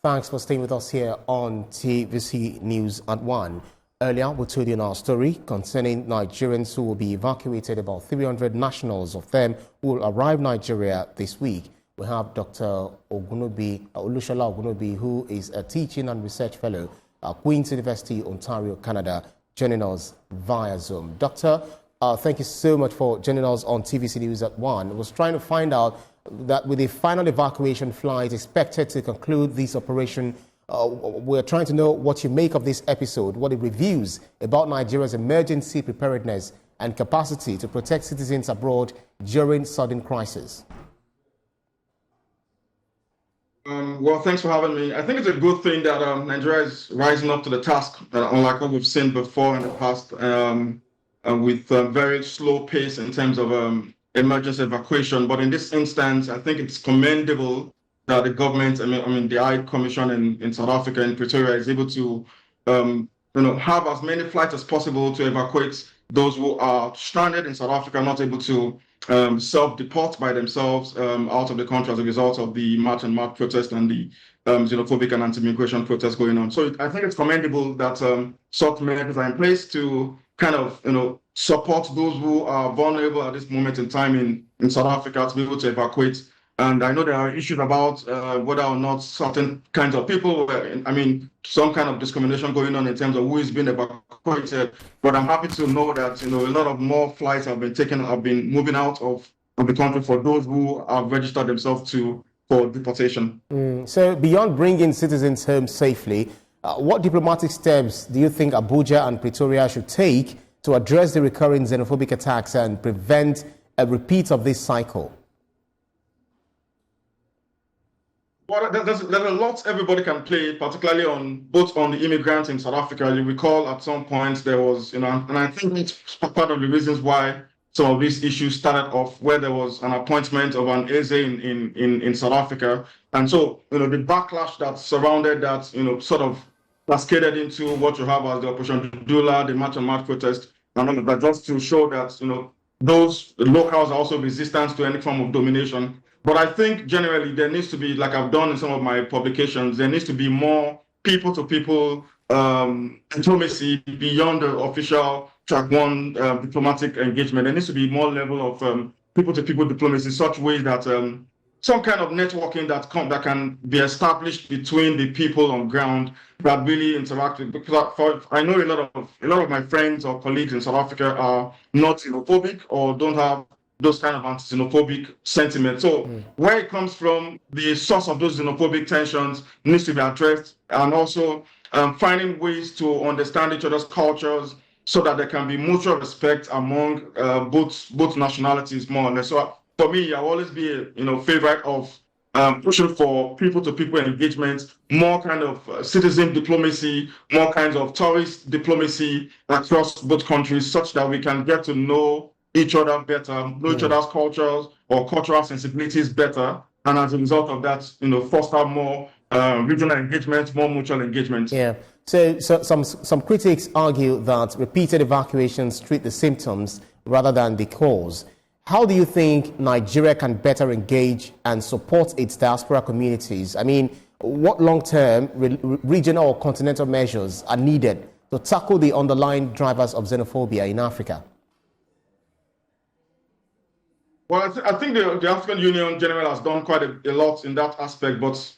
Thanks for staying with us here on TVC News at 1. Earlier, we told you in our story concerning Nigerians who will be evacuated. About 300 nationals of them will arrive Nigeria this week. We have Dr. Olusola Ogunnubi, who is a teaching and research fellow at Queen's University, Ontario, Canada, joining us via Zoom. Doctor, thank you so much for joining us on TVC News at 1. I was trying to find out that with the final evacuation flight expected to conclude this operation, we're trying to know what you make of this episode, what it reviews about Nigeria's emergency preparedness and capacity to protect citizens abroad during sudden crisis. Well, thanks for having me. I think it's a good thing that Nigeria is rising up to the task, unlike what we've seen before in the past, with a very slow pace in terms of emergency evacuation. But in this instance, I think it's commendable that the government, the High Commission in South Africa, in Pretoria, is able to, have as many flights as possible to evacuate those who are stranded in South Africa, not able to self-deport by themselves out of the country as a result of the March and March protest and the xenophobic and anti-immigration protests going on. So I think it's commendable that such measures are in place to kind of, support those who are vulnerable at this moment in time in South Africa to be able to evacuate. And I know there are issues about whether or not certain kinds of people, some kind of discrimination going on in terms of who is being evacuated. But I'm happy to know that, a lot of more flights have been moving out of the country for those who have registered themselves for deportation. So beyond bringing citizens home safely, what diplomatic steps do you think Abuja and Pretoria should take to address the recurring xenophobic attacks and prevent a repeat of this cycle? Well, there's a lot everybody can play, particularly on the immigrants in South Africa. You recall at some point there was, and I think it's part of the reasons why some of these issues started off, where there was an appointment of an Eze in South Africa. And so, the backlash that surrounded that, sort of cascaded into what you have as the Operation Dula, the March and March protest, and all of that, just to show that, those locals are also resistant to any form of domination. But I think generally there needs to be, like I've done in some of my publications, there needs to be more people-to-people diplomacy beyond the official track one diplomatic engagement. There needs to be more level of people-to-people diplomacy, such way that some kind of networking that can be established between the people on ground that really interact with. Because I know a lot of my friends or colleagues in South Africa are not xenophobic or don't have those kind of anti-xenophobic sentiments. So where it comes from, the source of those xenophobic tensions needs to be addressed, and also finding ways to understand each other's cultures so that there can be mutual respect among both nationalities, more or less. So for me, I'll always be a favorite of pushing for people-to-people engagement, more kind of citizen diplomacy, more kinds of tourist diplomacy across both countries, such that we can get to know each other better, know each other's cultures or cultural sensibilities better, and as a result of that, foster more regional engagement, more mutual engagement. Yeah. So some critics argue that repeated evacuations treat the symptoms rather than the cause. How do you think Nigeria can better engage and support its diaspora communities? What long-term regional or continental measures are needed to tackle the underlying drivers of xenophobia in Africa? Well, I think the African Union in general has done quite a lot in that aspect, but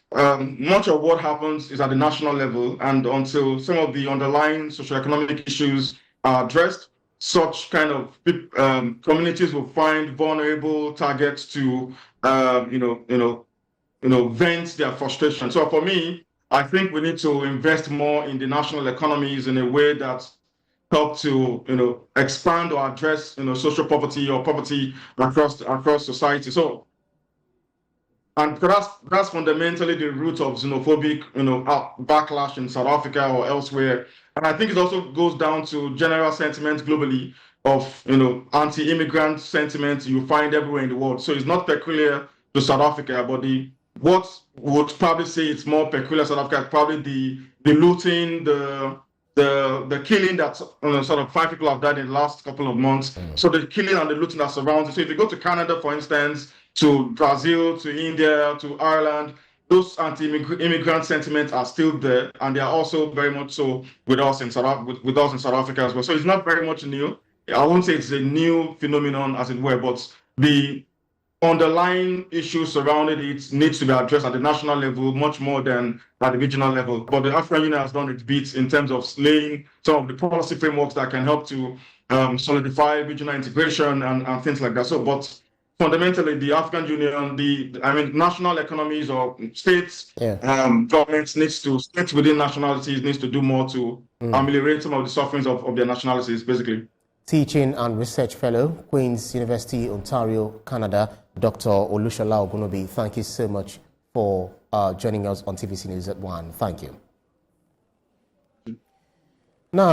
much of what happens is at the national level, and until some of the underlying socioeconomic issues are addressed, such kind of communities will find vulnerable targets to, vent their frustration. So for me, I think we need to invest more in the national economies in a way that help to expand or address social poverty or poverty across society. So, and that's fundamentally the root of xenophobic backlash in South Africa or elsewhere. And I think it also goes down to general sentiment globally of anti-immigrant sentiment you find everywhere in the world. So it's not peculiar to South Africa, but what would probably say it's more peculiar to South Africa is probably the looting, the killing that sort of 5 people have died in the last couple of months. So the killing and the looting that surrounds it. So if you go to Canada, for instance, to Brazil, to India, to Ireland, those anti-immigrant sentiments are still there, and they are also very much so with us in South Africa as well. So it's not very much new. I won't say it's a new phenomenon, as it were, but the underlying issues surrounding it needs to be addressed at the national level much more than at the regional level. But the African Union has done its bit in terms of laying some of the policy frameworks that can help to solidify regional integration and things like that. So, but fundamentally, the African Union, national economies or states, governments states within nationalities needs to do more to ameliorate some of the sufferings of their nationalities, basically. Teaching and Research Fellow, Queen's University, Ontario, Canada, Dr. Olusola Ogunnubi, thank you so much for joining us on TVC News at 1. Thank you. Now,